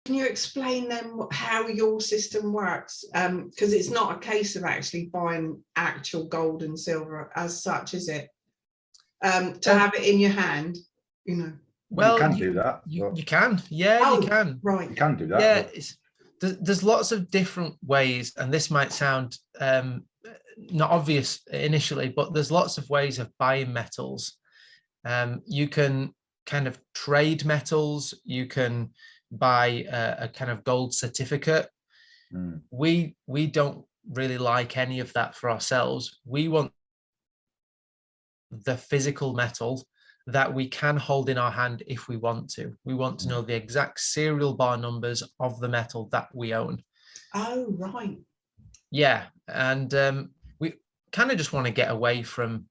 can you explain then how your system works? Because it's not a case of actually buying actual gold and silver as such, is it? To have it in your hand, you know. Well, you can do that. You can, yeah, Oh, you can. right. You can do that. Yeah, there's lots of different ways, and this might sound not obvious initially, but there's lots of ways of buying metals. You can kind of trade metals. You can buy a kind of gold certificate. We don't really like any of that for ourselves. We want the physical metal that we can hold in our hand if we want to. We want to know the exact serial bar numbers of the metal that we own. Oh, right. Yeah, and we kind of just want to get away from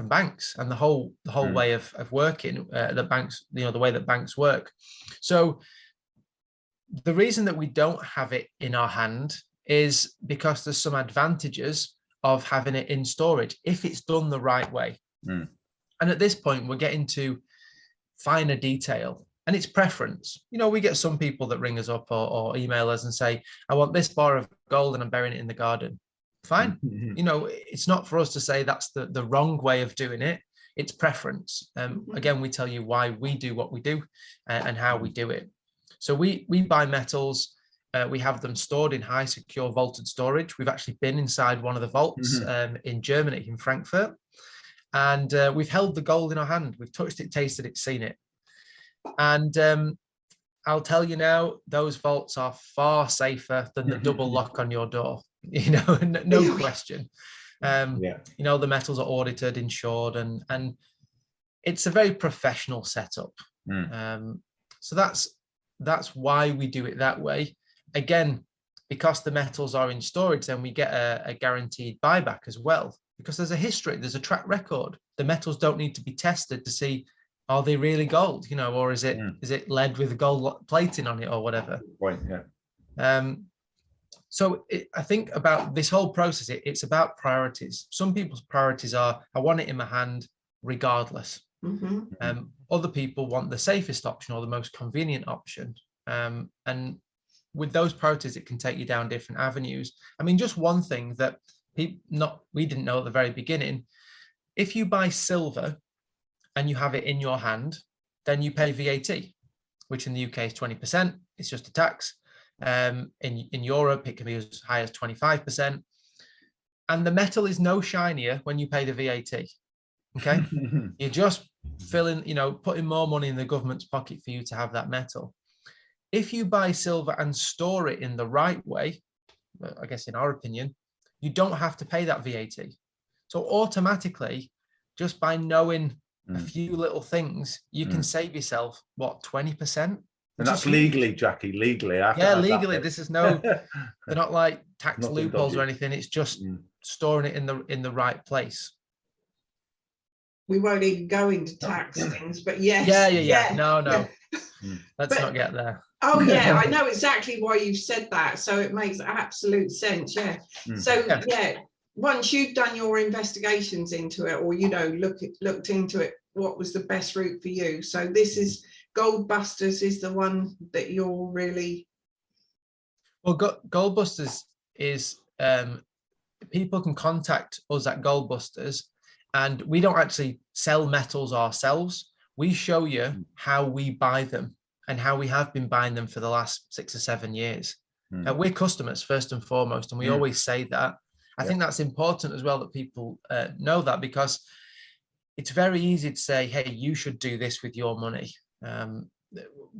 banks and the whole way of working, the banks, the way that banks work. So the reason that we don't have it in our hand is because there's some advantages of having it in storage if it's done the right way. And at this point, we're getting to finer detail, and it's preference. We get some people that ring us up or email us and say, I want this bar of gold and I'm burying it in the garden. Fine. It's not for us to say that's the wrong way of doing it. It's preference. Again, we tell you why we do what we do and how we do it. So we buy metals. We have them stored in high secure vaulted storage. We've actually been inside one of the vaults in Germany, in Frankfurt. And we've held the gold in our hand. We've touched it, tasted it, seen it. And I'll tell you now, those vaults are far safer than the double lock on your door. No question. The metals are audited, insured, and it's a very professional setup. So that's why we do it that way. Again, because the metals are in storage, then we get a guaranteed buyback as well, because there's a history, there's a track record. The metals don't need to be tested to see, are they really gold, or is it lead with gold plating on it or whatever. Right, yeah. So I think about this whole process, it's about priorities. Some people's priorities are, I want it in my hand regardless. Other people want the safest option or the most convenient option. And with those priorities, it can take you down different avenues. I mean, just one thing that we didn't know at the very beginning, if you buy silver and you have it in your hand, then you pay VAT, which in the UK is 20%. It's just a tax. In Europe, it can be as high as 25%. And the metal is no shinier when you pay the VAT. Okay. You're just putting more money in the government's pocket for you to have that metal. If you buy silver and store it in the right way, I guess in our opinion, you don't have to pay that VAT. So automatically, just by knowing a few little things, you can save yourself, 20%? And that's legally, Jackie, legally. Yeah, legally. This is they're not like tax Nothing loopholes dodgy. or anything. It's just storing it in the right place. We won't even go into tax things, but yes. Yeah. No. Let's not get there. Oh yeah, I know exactly why you've said that. So it makes absolute sense. Yeah. So once you've done your investigations into it, or looked into it, what was the best route for you? So this is Gold Busters is the one that you're really. Well, Gold Busters is people can contact us at Gold Busters, and we don't actually sell metals ourselves. We show you how we buy them and how we have been buying them for the last 6 or 7 years. We're customers first and foremost, and we always say that. I think that's important as well, that people know that, because it's very easy to say, hey, you should do this with your money.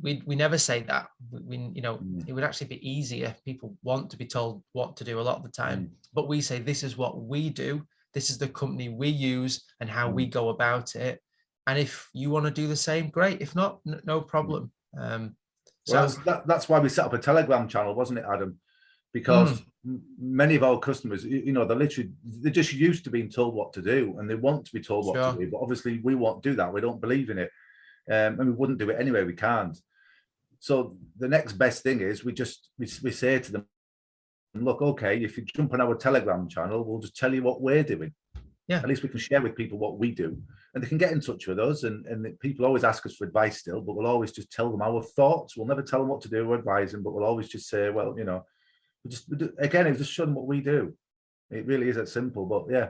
We never say that. It would actually be easier. People want to be told what to do a lot of the time, but we say, this is what we do. This is the company we use and how we go about it. And if you want to do the same, great. If not, no problem. Well, that's why we set up a Telegram channel, wasn't it, Adam? Because many of our customers, they're just used to being told what to do, and they want to be told what to do. But obviously, we won't do that. We don't believe in it, and we wouldn't do it anyway. We can't. So the next best thing is we say to them, look, okay, if you jump on our Telegram channel, we'll just tell you what we're doing. Yeah. At least we can share with people what we do, and they can get in touch with us. And people always ask us for advice still, but we'll always just tell them our thoughts. We'll never tell them what to do or advise them, but we'll always just say, well, you know, again, it's just show them what we do. It really is that simple. But yeah,